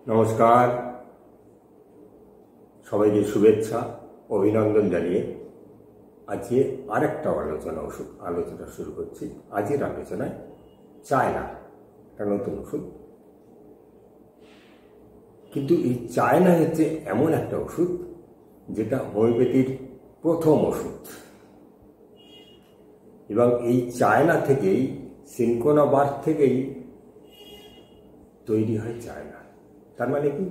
নমস্কার, সবাইকে শুভেচ্ছা অভিনন্দন জানিয়ে আজকে আরেকটা আলোচনা শুরু করছি। আজকের আলোচনায় চায়না একটা নতুন ওষুধ। কিন্তু এই চায়না হচ্ছে এমন একটা ওষুধ যেটা হোমিওপ্যাথির প্রথম ওষুধ, এবং এই চায়না থেকেই সিনকোনা থেকেই তৈরি হয় চায়না। তার মানে কি,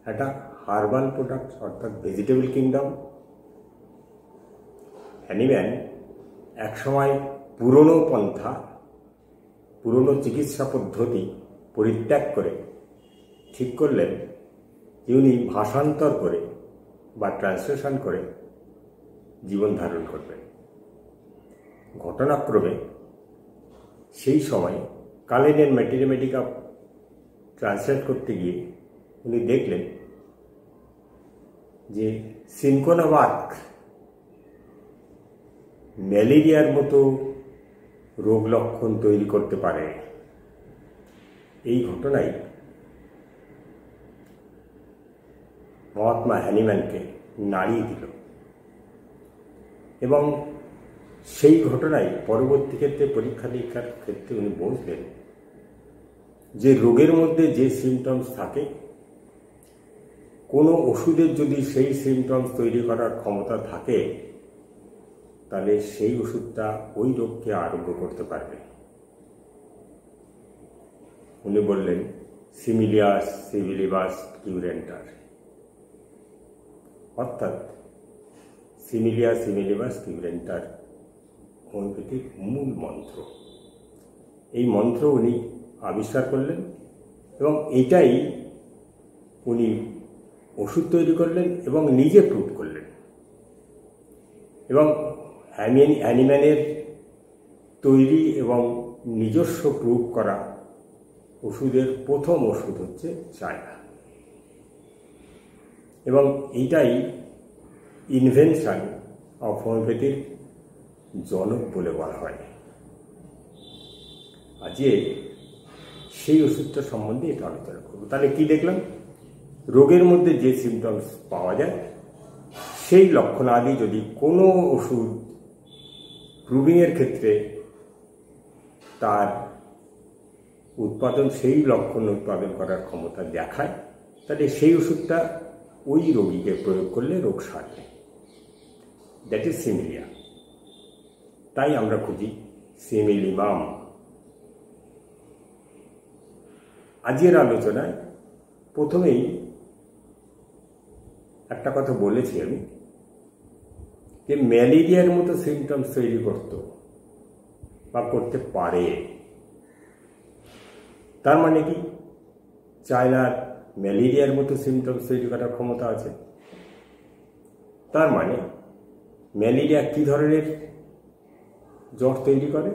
একটা হার্বাল প্রোডাক্ট অর্থাৎ ভেজিটেবল কিংডম। হ্যানিম্যান একসময় পুরনো পন্থা, পুরনো চিকিৎসা পদ্ধতি পরিত্যাগ করে ঠিক করলেন যে উনি ভাষান্তর করে বা ট্রান্সলেশন করে জীবন ধারণ করবেন। ঘটনাক্রমে সেই সময় কালেনের ম্যাথমেটিকা ট্রান্সলেট করতে গিয়ে উনি দেখলেন যে সিনকোনা ম্যালেরিয়ার মতো রোগ লক্ষণ তৈরি করতে পারে। এই ঘটনাই মহাত্মা হ্যানিম্যানকে নাড়িয়ে দিল, এবং সেই ঘটনায় পরবর্তী ক্ষেত্রে পরীক্ষা নিরীক্ষার ক্ষেত্রে উনি বুঝলেন যে রোগের মধ্যে যে সিমটমস থাকে, কোনো ওষুধের যদি সেই সিমটমস তৈরি করার ক্ষমতা থাকে তাহলে সেই ওষুধটা ওই রোগকে আরোগ্য করতে পারবে। উনি বললেন সিমিলিয়াস সিভিলিবাস কিউরেন্টার, অর্থাৎ সিমিলিয়া সিমিলিবাস কিউরেন্টার হোমিওপ্যাথির মূল মন্ত্র। এই মন্ত্র উনি আবিষ্কার করলেন, এবং এটাই উনি ওষুধ তৈরি করলেন এবং নিজে প্রুভ করলেন। এবং হ্যানিম্যানের তৈরি এবং নিজস্ব প্রুভ করা ওষুধের প্রথম ওষুধ হচ্ছে চায়না, এবং এইটাই ইনভেনশন অফ হোমিওপ্যাথির জনক বলে বলা হয়। আজকে সেই ওষুধটা সম্বন্ধে এটা আলোচনা করব। তাহলে কি দেখলাম, রোগের মধ্যে যে সিমটমস পাওয়া যায় সেই লক্ষণাদি যদি কোনো ওষুধ প্রুভিংয়ের ক্ষেত্রে তার সেই লক্ষণ উৎপাদন করার ক্ষমতা দেখায়, তাহলে সেই ওষুধটা ওই রোগীকে প্রয়োগ করলে রোগ সারবে। That is similia. তাই আমরা খুঁজি সিমিলিমাম। আজকের আলোচনায় প্রথমেই একটা কথা বলেছি আমি, যে ম্যালেরিয়ার মতো সিমটমস তৈরি করত বা করতে পারে। তার মানে কি, চায়নার ম্যালেরিয়ার মতো সিমটমস তৈরি করার ক্ষমতা আছে। তার মানে ম্যালেরিয়া কি ধরনের জ্বর তৈরি করে?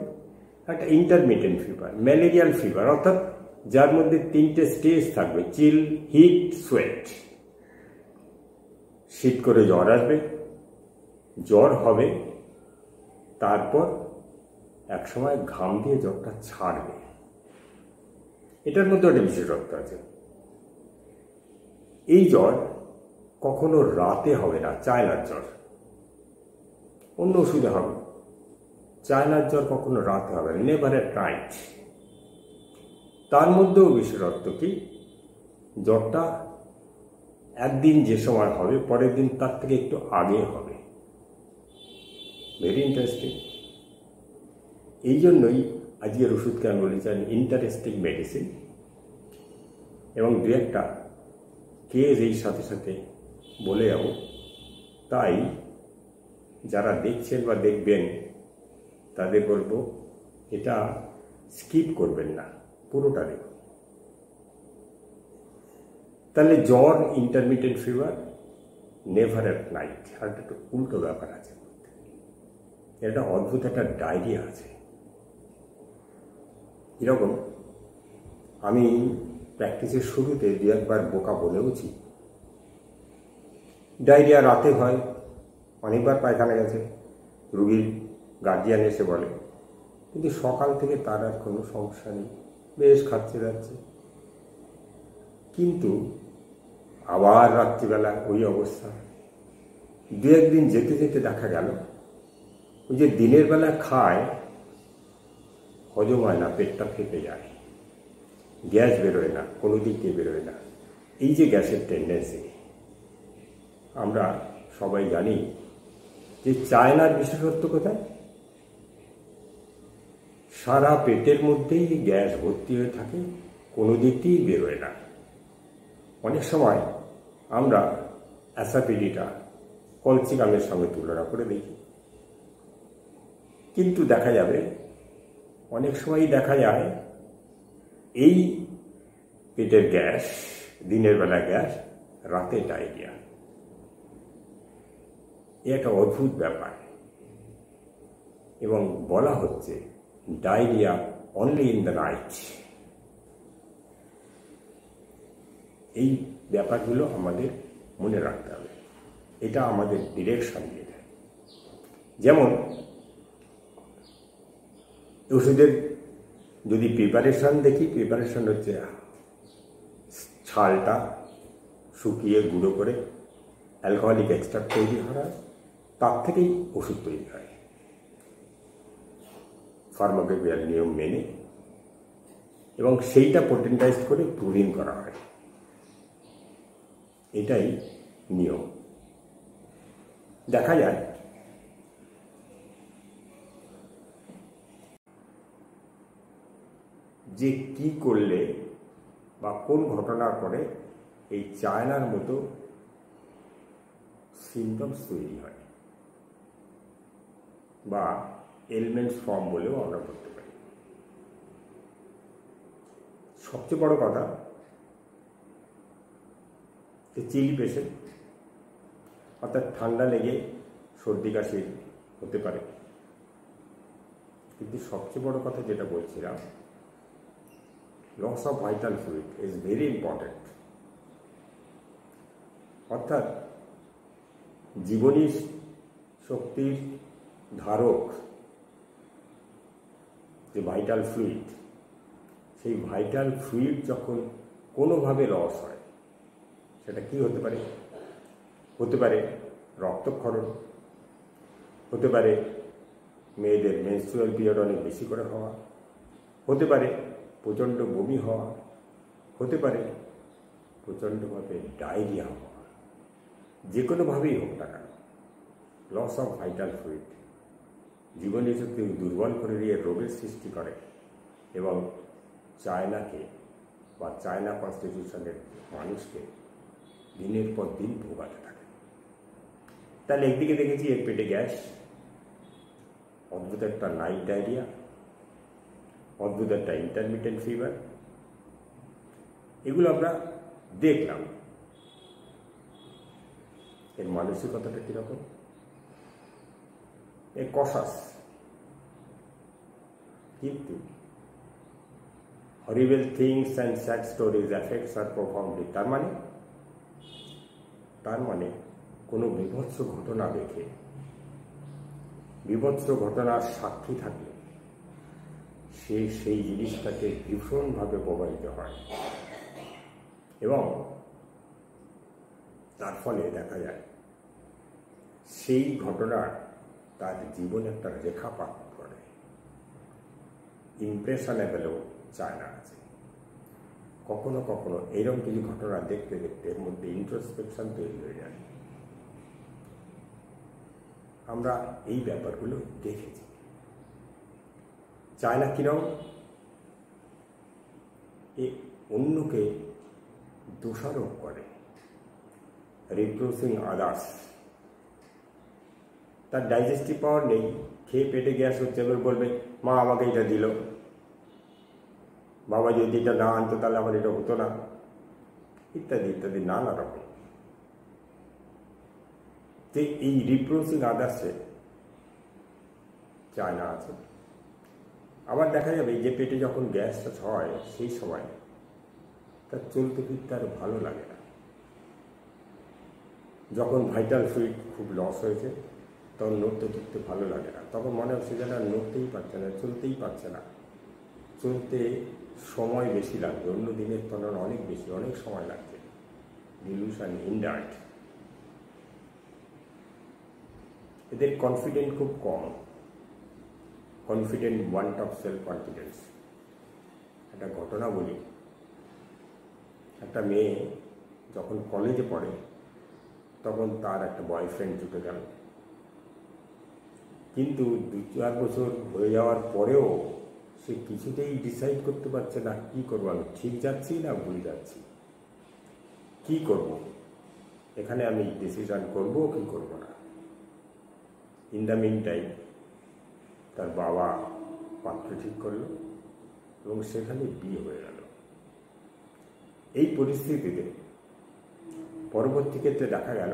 একটা ইন্টারমিটেন্ট ফিভার, ম্যালেরিয়াল ফিভার, অর্থাৎ যার মধ্যে তিনটে স্টেজ থাকবে, চিল, হিট, সোয়েট। শীত করে জ্বর আসবে, জ্বর হবে, তারপর একসময় ঘাম দিয়ে জ্বরটা ছাড়বে। এটার মধ্যে একটা বিশেষত্ব আছে। এই জ্বর কখনো রাতে হবে না, চায়নার জ্বর। অন্য ওষুধে হবে, চায়নার জ্বর কখনো রাতে হবে না, নেভার এট নাইট। তার মধ্যেও বিশেষত্ব কি, জ্বরটা একদিন যে সময় হবে পরের দিন তার থেকে একটু আগে হবে। Very interesting. এই জন্যই আজকের ওষুধকে আমি বলেছেন ইন্টারেস্টিং মেডিসিন, এবং দু একটা কেস এই সাথে সাথে বলে যাব। তাই যারা দেখছেন বা দেখবেন তাদের বলবো এটা স্কিপ করবেন না, পুরোটা দেখুন। তাহলে জ্বর, intermittent fever, never at night, আর একটা উল্টো ব্যাপার আছে। এটা অদ্ভুত একটা ডায়রিয়া আছে। এরকম আমি প্র্যাকটিসের শুরুতে দু একবার বোকা বলেওছি। ডায়রিয়া রাতে হয়, অনেকবার পায়খানা গেছে, রুগীর গার্জিয়ান এসে বলে, কিন্তু সকাল থেকে তার আর কোনো সমস্যা নেই, বেশ খাচ্ছে যাচ্ছে। কিন্তু আবার রাত্রিবেলা ওই অবস্থা। দু একদিন যেতে যেতে দেখা গেল ওই যে দিনের বেলা খায়, হজম হয় না, পেটটা ফেপে যায়, গ্যাস বেরোয় না, কোনো দিক দিয়ে বেরোয় না। এই যে গ্যাসের টেন্ডেন্সি, আমরা সবাই জানি যে চায়নার বিশেষত্ব কোথায়? সারা পেটের মধ্যেই গ্যাস ভর্তি হয়ে থাকে, কোনো দিক দিয়েই বেরোয় না। অনেক সময় আমরা অ্যাসাপিডিটা কলসিকামের সঙ্গে তুলনা করে দেখি, কিন্তু দেখা যাবে অনেক সময়ই দেখা যায় এই পেটের গ্যাস, দিনের বেলা গ্যাস, রাতে ডায়রিয়া। এ একটা অদ্ভুত ব্যাপার, এবং বলা হচ্ছে diarrhoea only in the night. এই ব্যাপারগুলো আমাদের মনে রাখতে হবে, এটা আমাদের ডিরেকশন দিয়ে দেয়। যেমন ওষুধের যদি প্রিপারেশন দেখি, প্রিপারেশন হচ্ছে ছালটা শুকিয়ে গুঁড়ো করে অ্যালকোহলিক এক্সট্রাক্ট তৈরি হয়, তার থেকেই ওষুধ তৈরি হয় ফার্মাকোপিয়ার নিয়ম মেনে, এবং সেইটা পোটেন্টাইজ করে প্রুনিং করা হয়। এটাই নিয়ম। দেখা যায় যে কি করলে বা কোন ঘটনার পরে এই চায়নার মতো সিমটমস তৈরি হয়, বা এলিমেন্টস ফর্ম বলেও আমরা করতে পারি। সবচেয়ে বড় কথা যে চিলি পেশেন্ট, অর্থাৎ ঠান্ডা লেগে সর্দি কাশি হতে পারে, কিন্তু সবচেয়ে বড় কথা যেটা বলছিলাম, loss of vital fluid is very important. অর্থাৎ জীবনী শক্তির ধারক যে ভাইটাল ফ্লুইড, সেই ভাইটাল ফ্লুইড যখন কোনোভাবে লস হয়, সেটা কি হতে পারে? হতে পারে রক্তক্ষরণ, হতে পারে মেয়েদের মেনস্ট্রুয়াল পিরিয়ড অনেক বেশি করে হওয়া, হতে পারে প্রচণ্ড বমি হওয়া, হতে পারে প্রচণ্ডভাবে ডায়রিয়া হওয়া। যে কোনোভাবেই হোক না কেন, লস অফ ভাইটাল ফ্লুইড জীবনী শক্তি দুর্বল করে দিয়ে রোগের সৃষ্টি করে, এবং চায়নাকে বা চায়না কনস্টিটিউশনের মানুষকে দিনের পর দিন ভোগাতে থাকে। তাহলে একদিকে দেখেছি এর পেটে গ্যাস, অদ্ভুত একটা নাইট ডায়রিয়া, অদ্ভুত একটা ইন্টারমিটেন্ট ফিভার, এগুলো আমরা দেখলাম। এর মানসিকতাটা কীরকম? এ কশাস, কিন্তু horrible things and sad stories affects are profoundly. তার মানে কোনো বিভৎস ঘটনা দেখে, বিভৎস ঘটনার সাক্ষী থাকলে সে সেই জিনিসটাকে ভীষণভাবে প্রভাবিত হয়, এবং তার ফলে দেখা যায় সেই ঘটনার তার জীবনে একটা রেখাপাত করে। ইমপ্রেশনেবলও চায়না আছে। কখনো কখনো এইরকম কিছু ঘটনা দেখতে দেখতে এর মধ্যে ইন্ট্রোস্পেকশন তৈরি হয়ে যায়। আমরা এই ব্যাপারগুলো দেখেছি। চায়না কিরকম? এ অন্যকে দোষারোপ করে, রিপ্রোচিং আদার্স। তার ডাইজেস্টিভ পাওয়ার নেই, খেয়ে পেটে গ্যাস হচ্ছে, এবার বলবে মা আমাকে এটা দিল, বাবা যদি এটা না আনতো তাহলে আমার এটা হতো না, ইত্যাদি ইত্যাদি নানা রকম। যে এই রিপ্রোচিং আদার্সে চায়না আছে। আবার দেখা যাবে যে পেটে যখন গ্যাসটা হয় সেই সময় তার চলতে ফিরতে আর ভালো লাগে না। যখন ভাইটাল ফ্লুইড খুব লস হয়েছে তখন নড়তে চড়তে ভালো লাগে না, তখন মনে হচ্ছে যেন নড়তেই পারছে না, চলতেই পারছে না, চলতে সময় বেশি লাগবে, অন্য দিনের তুলনায় অনেক বেশি, অনেক সময় লাগবে। ডিলিউশন ইনডার্ট, এদের কনফিডেন্ট খুব কম, confident, want of self confidence. একটা ঘটনা বলি, একটা মেয়ে যখন কলেজে পড়ে তখন তার একটা বয়ফ্রেন্ড জুটে গেল, কিন্তু 2-4 বছর হয়ে যাওয়ার পরেও সে কিছুতেই ডিসাইড করতে পারছে না কি করবো, আমি ঠিক যাচ্ছি না ভুল যাচ্ছি, কি করব, এখানে আমি ডিসিশন করব কি করব না। ইন দ্য মিন টাইম তার বাবা পাত্র ঠিক করলো এবং সেখানে বিয়ে হয়ে গেল। এই পরিস্থিতিতে পরবর্তী ক্ষেত্রে দেখা গেল,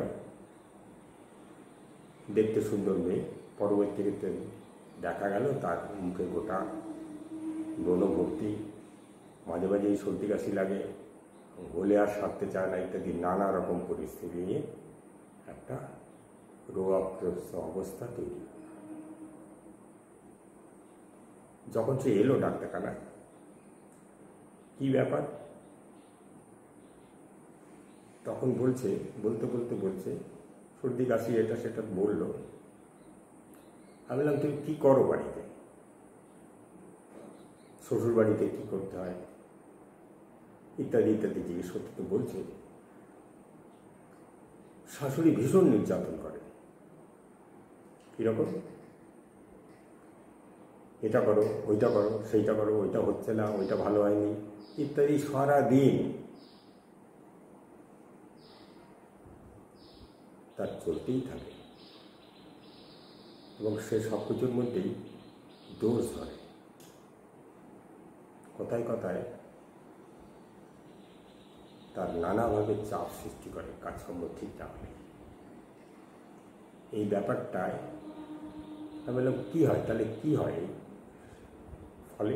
দেখতে সুন্দর মেয়ে, পরবর্তী ক্ষেত্রে দেখা গেল তার মুখে গোটা ব্রণ ভর্তি, মাঝে মাঝেই সর্দি কাশি লাগে, হলে আর সারতে চায় না, ইত্যাদি নানা রকম পরিস্থিতি নিয়ে একটা রোগাগ্রস্ত অবস্থা তৈরি। যখন সে এলো ডাক্তারখানায়, কি ব্যাপার, তখন বলছে, বলতে বলছে সর্দি কাশি এটা সেটা বললো। আমি বললাম তুমি কী করো বাড়িতে, শ্বশুর বাড়িতে কী করতে হয় ইত্যাদি ইত্যাদি জিজ্ঞেস করতে। তো বলছে শাশুড়ি ভীষণ নির্যাতন করে, কীরকম, এটা করো ওইটা করো সেইটা করো, ওইটা হচ্ছে না, ওইটা ভালো হয়নি ইত্যাদি সারা দিন তার চলতেই থাকে এবং সে সব কিছুর মধ্যেই দোষ ধরে, কথায় কথায় তার নানাভাবে চাপ সৃষ্টি করে কাজকর্ম ঠিক না হলে। এই ব্যাপারটায় আমি বললাম কী হয়, তাহলে কী হয় ফলে?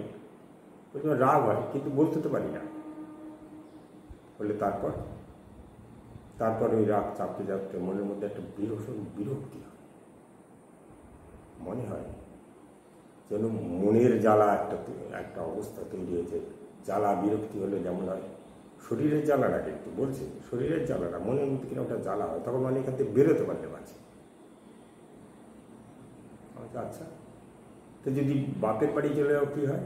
বলছি রাগ হয় কিন্তু বলতে তো পারি না। বলে তারপর ওই রাগ চাপতে চাপতে মনের মধ্যে একটা ভীষণ বিরক্তি হয়, মনে হয় যেন মনের জ্বালা একটা অবস্থা তৈরি হয়েছে। জ্বালা বিরক্তি হলে যেমন হয়, শরীরের জ্বালাটা কিন্তু বলছে, শরীরের জ্বালাটা মনের মধ্যে কিনা ওটা জ্বালা হয়, তখন মানে এখান থেকে বেরোতে পারলে বাঁচে। আচ্ছা, তো যদি বাপের বাড়ি চলে যাও কী হয়,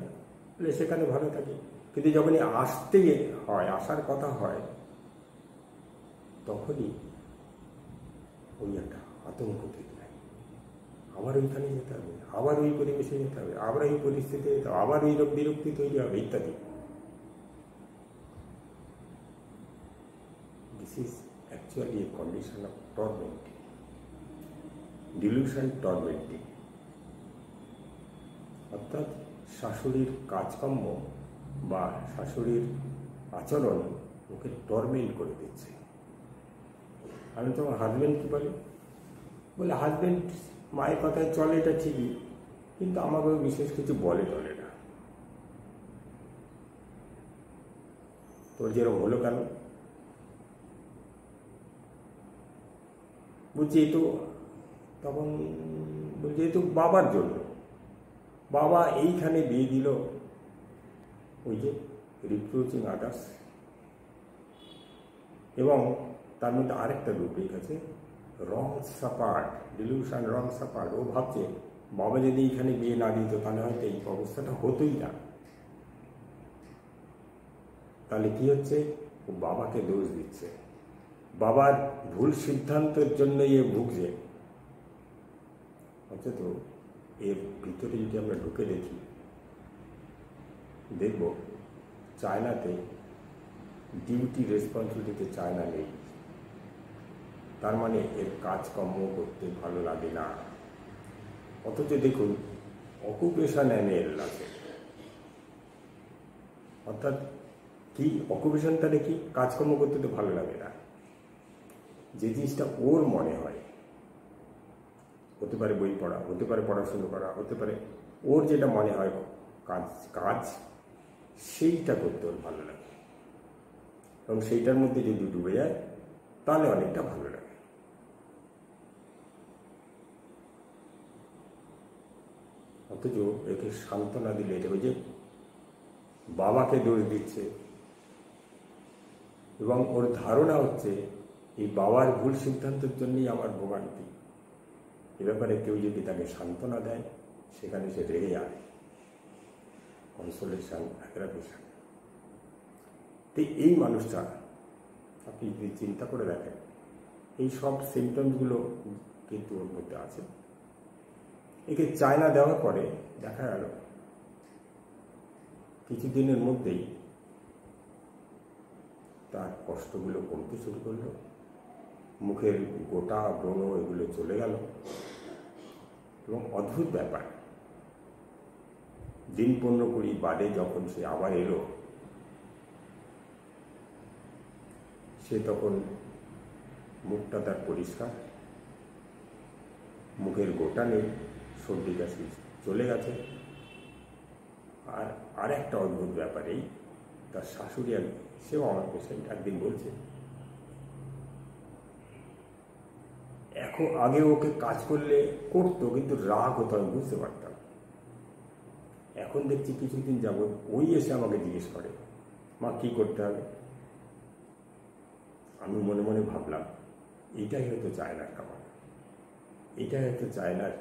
বলে সেখানে ভালো থাকে, কিন্তু যখনই আসতে হয়, আসার কথা হয়, তখনই ওই একটা আতঙ্ক তৈরি হয়, আবার ওইখানে যেতে হবে, আবার ওই পরিবেশে যেতে হবে, আবার ওই পরিস্থিতিতে যেতে হবে, আবার ওই বিরক্তি তৈরি হবে ইত্যাদি। This is actually a condition of tormenting, delusion tormenting. অর্থাৎ শাশুড়ির কাজকর্ম বা শাশুড়ির আচরণ ওকে টর্মেন্ট করে দিচ্ছে। আমি তোমার হাজব্যান্ড কী বলে হাজব্যান্ড মায়ের কথায় চলে, এটা ঠিকই, কিন্তু আমাকেও বিশেষ কিছু বলে টলে না। তোর যেরকম হলো কেন? বলছি এই তো, তখন বলছি এই তো বাবার জন্য, বাবা এইখানে বিয়ে দিল, ওই যে রিপ্রোচিং আদার্স, এবং তার মধ্যে আরেকটা রূপরেখ আছে, রং সাপার্ট, ডিলিউশন রং সাপার্ট। ও ভাবছে বাবা যদি এইখানে বিয়ে না দিত তাহলে হয়তো এই অবস্থাটা হতোই না। তাহলে কি হচ্ছে, ও বাবাকে দোষ দিচ্ছে, বাবার ভুল সিদ্ধান্তের জন্য এ ভুগছে। অথচ এর ভিতরে যদি আমরা ঢুকে দেখব চায়নাতে ডিউটি রেসপন্সিবিলিটিতে চায়না নেই, তার মানে এর কাজকর্ম করতে ভালো লাগে না। অথচ দেখুন অকুপেশন অ্যানেল আছে, অর্থাৎ কি অকুপেশন, তাহলে কি কাজকর্ম করতে তো ভালো লাগে না। যে জিনিসটা ওর মনে হয়, হতে পারে বই পড়া, হতে পারে পড়াশুনো করা, হতে পারে ওর যেটা মনে হয় কাজ সেইটা করতে ওর ভালো লাগে, এবং সেইটার মধ্যে যদি ডুবে যায় তাহলে অনেকটা ভালো লাগে। অথচ একে সান্ত্বনা দিলে এটা ওই যে বাবাকে দোষ দিচ্ছে এবং ওর ধারণা হচ্ছে এই বাবার ভুল সিদ্ধান্তের জন্যই আমার ভোগান্তি। এ ব্যাপারে কেউ যদি তাকে সান্ত্বনা দেয়, সেখানে সে রেগে যায়। Consolation, aggravation. তো এই মানুষটা, আপনি যদি চিন্তা করে দেখেন, এই সব সিমটমসগুলো কিন্তু ওর মধ্যে আছে। একে চায়না দেওয়ার পরে দেখা গেল কিছুদিনের মধ্যেই তার কষ্টগুলো কমতে শুরু করলো, মুখের গোটা ব্রণ এগুলো চলে গেল। এবং অদ্ভুত ব্যাপার, দিন 15-20 বাদে যখন সে আবার এলো, সে তখন মুখটা তার পরিষ্কার, মুখের গোটা নেই, সর্দি কাশি চলে গেছে। আর একটা অদ্ভুত ব্যাপারেই তার শাশুড়ি, সেও আমার পেশেন্ট, একদিন বলছে এখন আগে ওকে কাজ করলে করতো, কিন্তু রাগ হতো, আমি বুঝতে পারতাম। এখন দেখছি কিছুদিন যাবত ওই এসে আমাকে জিজ্ঞেস করে, মা কি করতে হবে। আমি মনে মনে ভাবলাম, এইটাই হয়তো চায়নার খাবার, এটাই হয়তো চায়নার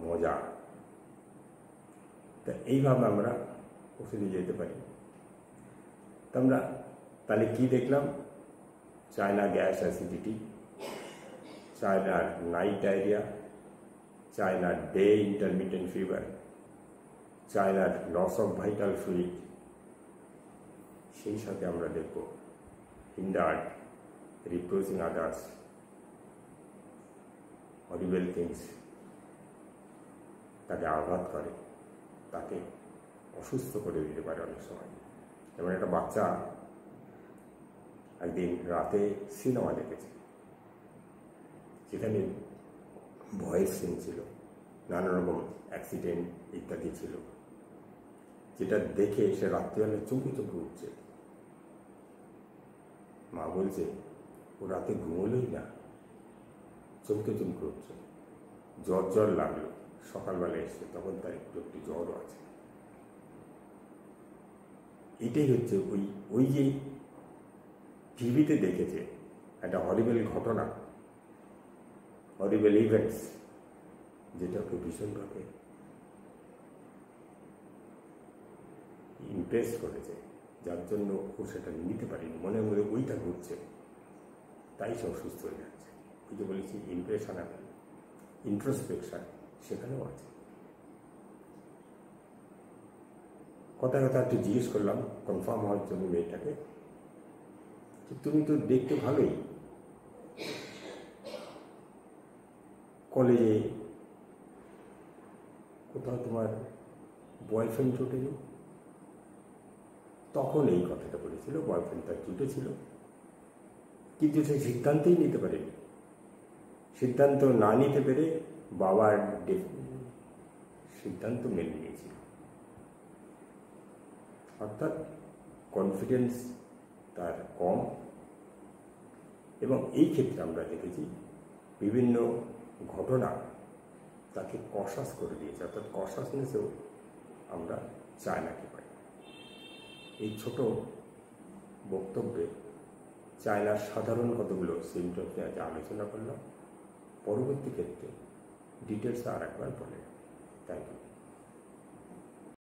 মজা। তা এইভাবে আমরা ওষুধে যেতে পারি। তা আমরা তাহলে কি দেখলাম? চায়না গ্যাস অ্যাসিডিটি, চায়নার নাইট ডায়রিয়া, চায়নার ডে ইন্টারমিটেন্ট ফিভার, চায়নার লস অফ ভাইটাল ফ্লুইড। সেই সাথে আমরা দেখব hindered reproducing others, horrible things, তাকে আঘাত করে, তাকে অসুস্থ করে দিতে পারে অনেক সময়। যেমন একটা বাচ্চা একদিন রাতে সিনেমা দেখেছে, যেখানে ভয়ের সিন ছিল, নানা রকম অ্যাক্সিডেন্ট ইত্যাদি ছিল, যেটা দেখে সে রাত্রিবেলা চমকে চমকে উঠছে। মা বলছে ও রাতে ঘুমোলোই না, চমকে চমকে উঠছে, জ্বর লাগলো, সকালবেলা এসছে তখন তার একটু একটু জ্বরও আছে। এটাই হচ্ছে ওই যে টিভিতে দেখেছে একটা হরিবেল ঘটনা, হরিবেল ইভেন্টস, যেটা ওকে ভীষণভাবে ইমপ্রেস করেছে, যার জন্য ও সেটা নিতে পারেনি, মনের মধ্যে ওইটা ঘুরছে, তাই সে অসুস্থ হয়ে যাচ্ছে। ওই যে বলেছি ইমপ্রেশন আর ইন্ট্রোস্পেকশন সেখানেও আছে। কথা একটু জিজ্ঞেস করলাম কনফার্ম হওয়ার জন্য মেয়েটাকে, তুমি তো দেখতে ভালোই, কলেজে কোথাও তোমার বয়ফ্রেন্ড জুটেনি? তখন এই কথাটা বলেছিল, বয়ফ্রেন্ড তার জুটেছিল, কিন্তু সে সিদ্ধান্তই নিতে পারেনি। সিদ্ধান্ত না নিতে পেরে বাবার সিদ্ধান্ত মেনে নিয়েছিল। অর্থাৎ কনফিডেন্স তার কম, এবং এই ক্ষেত্রে আমরা দেখেছি বিভিন্ন ঘটনা তাকে কশাস করে দিয়েছে। অর্থাৎ কশাসনেসেও আমরা চায়নাকে পাই। এই ছোট বক্তব্যে চায়নার সাধারণ কতগুলো সিমটমস নিয়ে আজ আলোচনা করলাম। পরবর্তী ক্ষেত্রে ডিটেলস আর একবার বলে। Thank you.